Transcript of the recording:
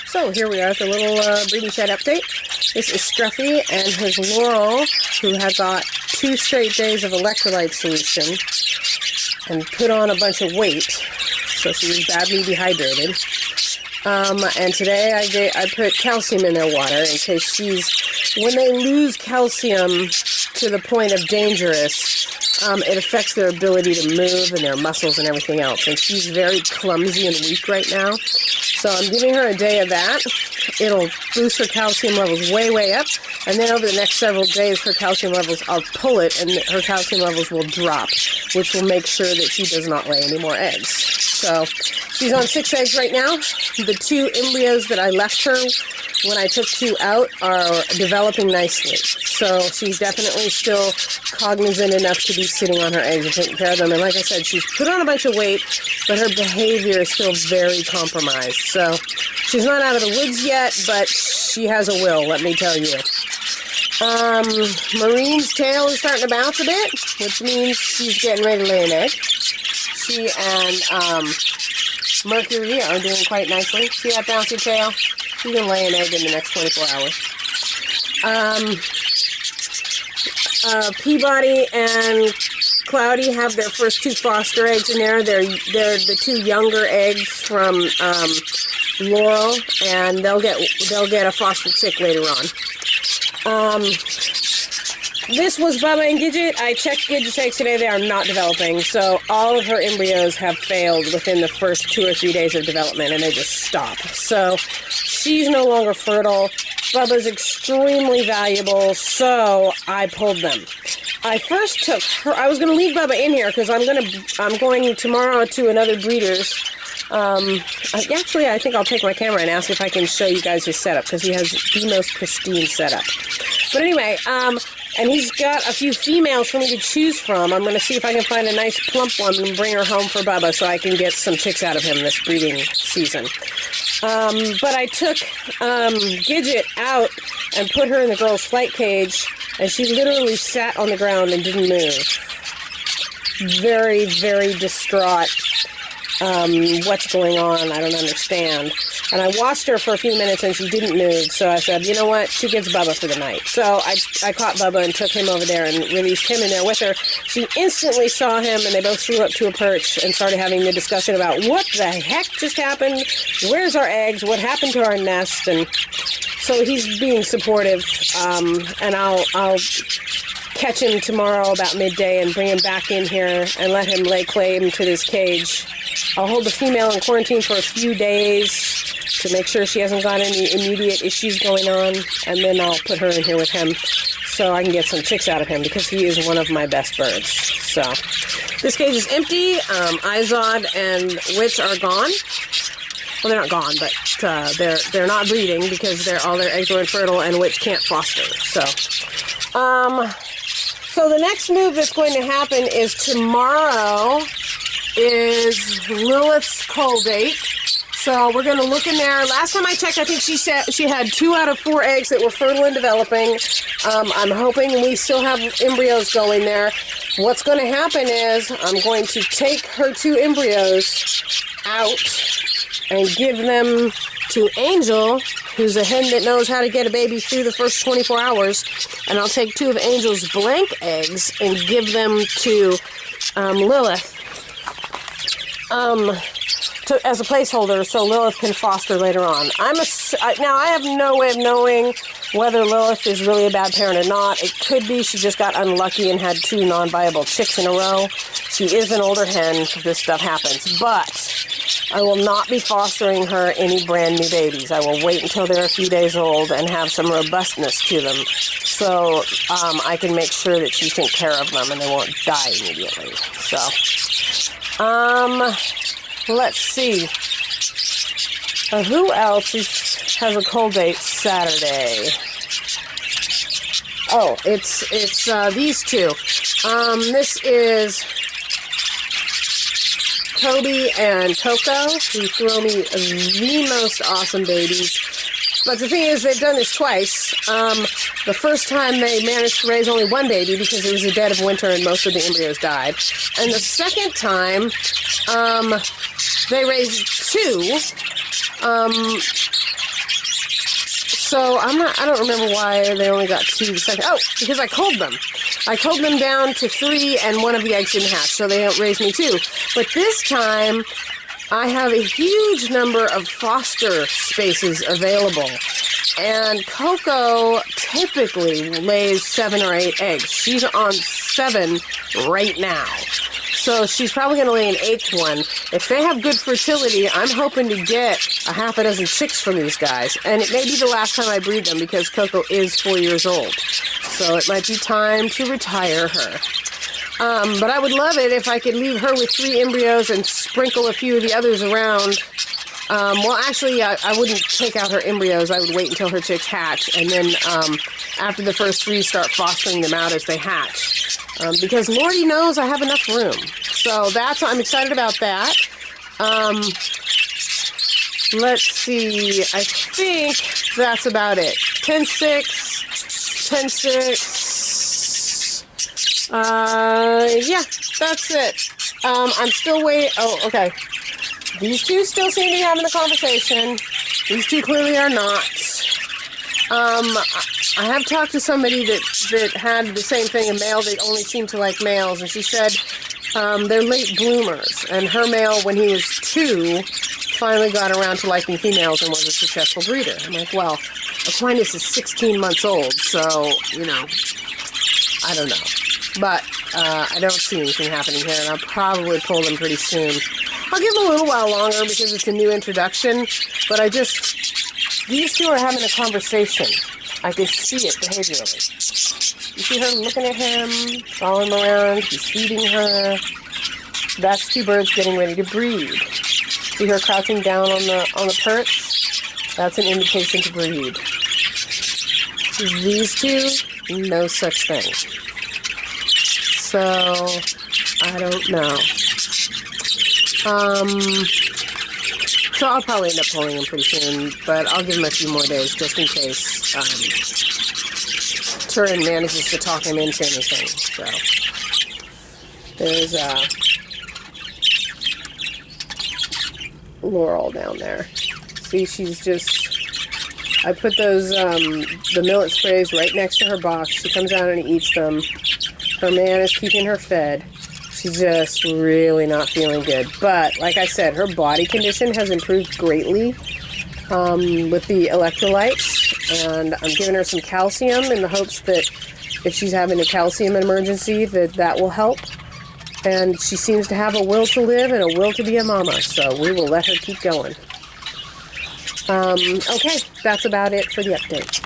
So here we are with a little breeding shed update. This is Scruffy and his Laurel, who had got 2 straight days of electrolyte solution and put on a bunch of weight, so she was badly dehydrated. And today I put calcium in their water in case when they lose calcium to the point of dangerous, it affects their ability to move and their muscles and everything else. And she's very clumsy and weak right now. So I'm giving her a day of that. It'll boost her calcium levels way, way up. And then over the next several days, her calcium levels, I'll pull it and her calcium levels will drop, which will make sure that she does not lay any more eggs. So she's on 6 eggs right now. The 2 embryos that I left her when I took 2 out are developing nicely. So she's definitely still cognizant enough to be sitting on her eggs and taking care of them. And like I said, she's put on a bunch of weight, but her behavior is still very compromised. So she's not out of the woods yet, but she has a will, let me tell you. Marine's tail is starting to bounce a bit, which means she's getting ready to lay an egg. She and Mercury are doing quite nicely. See that bouncy tail? She's going to lay an egg in the next 24 hours. Peabody and Cloudy have their first 2 foster eggs in there. They're the 2 younger eggs from Laurel, and they'll get a foster chick later on. This was Bubba and Gidget. I checked Gidget's eggs today. They are not developing. So all of her embryos have failed within the first 2 or 3 days of development, and they just stop. So she's no longer fertile. Bubba's extremely valuable, so I pulled them. I first took her. I was going to leave Bubba in here because I'm going tomorrow to another breeder's. Actually, I think I'll take my camera and ask if I can show you guys his setup because he has the most pristine setup. But anyway, and he's got a few females for me to choose from. I'm going to see if I can find a nice plump one and bring her home for Bubba so I can get some chicks out of him this breeding season. But I took Gidget out and put her in the girl's flight cage, and she literally sat on the ground and didn't move. Very, very distraught. What's going on? I don't understand. And I watched her for a few minutes and she didn't move, so I said, you know what, she gets Bubba for the night. So I caught Bubba and took him over there and released him in there with her. She instantly saw him and they both flew up to a perch and started having the discussion about what the heck just happened, where's our eggs, what happened to our nest, and so he's being supportive, and I'll catch him tomorrow about midday and bring him back in here and let him lay claim to this cage. I'll hold the female in quarantine for a few days to make sure she hasn't got any immediate issues going on, and then I'll put her in here with him so I can get some chicks out of him because he is one of my best birds. So this cage is empty. Izod and Witch are gone. Well, they're not gone, but they're not breeding because all their eggs are infertile and Witch can't foster. So the next move that's going to happen is tomorrow is Lilith's cull date. So we're going to look in there. Last time I checked, I think she said she had 2 out of 4 eggs that were fertile and developing. I'm hoping we still have embryos going there. What's going to happen is I'm going to take her 2 embryos out and give them to Angel, who's a hen that knows how to get a baby through the first 24 hours. And I'll take 2 of Angel's blank eggs and give them to Lilith as a placeholder so Lilith can foster later on. Now, I have no way of knowing whether Lilith is really a bad parent or not. It could be she just got unlucky and had 2 non-viable chicks in a row. She is an older hen. This stuff happens. But I will not be fostering her any brand new babies. I will wait until they're a few days old and have some robustness to them so I can make sure that she takes care of them and they won't die immediately. So, let's see. Who else has a cull date Saturday? Oh, it's these 2. This is Kobe and Coco, who throw me the most awesome babies. But the thing is, they've done this twice. The first time they managed to raise only 1 baby because it was the dead of winter and most of the embryos died. And the second time, they raised 2. So I don't remember why they only got 2 the second. Oh, because I culled them. I culled them down to 3 and one of the eggs didn't hatch, so they raised me 2. But this time I have a huge number of foster spaces available. And Coco typically lays 7 or 8 eggs. She's on 7 right now. So she's probably going to lay an 8th one. If they have good fertility, I'm hoping to get a half a dozen chicks from these guys. And it may be the last time I breed them because Coco is 4 years old. So it might be time to retire her. But I would love it if I could leave her with 3 embryos and sprinkle a few of the others around. Well, actually, I wouldn't take out her embryos. I would wait until her chicks hatch, and then after the first 3, start fostering them out as they hatch. Because Lordy knows I have enough room. So I'm excited about that. Let's see. I think that's about it. 10-6, 10-6. Yeah, that's it. I'm still waiting. Oh, okay. These 2 still seem to be having a conversation. These 2 clearly are not. I have talked to somebody that had the same thing, a male that only seemed to like males, and she said they're late bloomers. And her male, when he was 2, finally got around to liking females and was a successful breeder. I'm like, well, Aquinas is 16 months old, so, you know, I don't know. But I don't see anything happening here, and I'll probably pull them pretty soon. I'll give them a little while longer because it's a new introduction, but these 2 are having a conversation. I can see it behaviorally. You see her looking at him, following him around, he's feeding her. That's 2 birds getting ready to breed. See her crouching down on the perch? That's an indication to breed. These 2, no such thing. So, I don't know. So I'll probably end up pulling them pretty soon, but I'll give them a few more days just in case Turin manages to talk him into anything. So there's Laurel down there. See, she's just... I put those the millet sprays right next to her box. She comes out and eats them. Her man is keeping her fed. She's just really not feeling good. But, like I said, her body condition has improved greatly with the electrolytes. And I'm giving her some calcium in the hopes that if she's having a calcium emergency, that will help. And she seems to have a will to live and a will to be a mama. So we will let her keep going. Okay, that's about it for the update.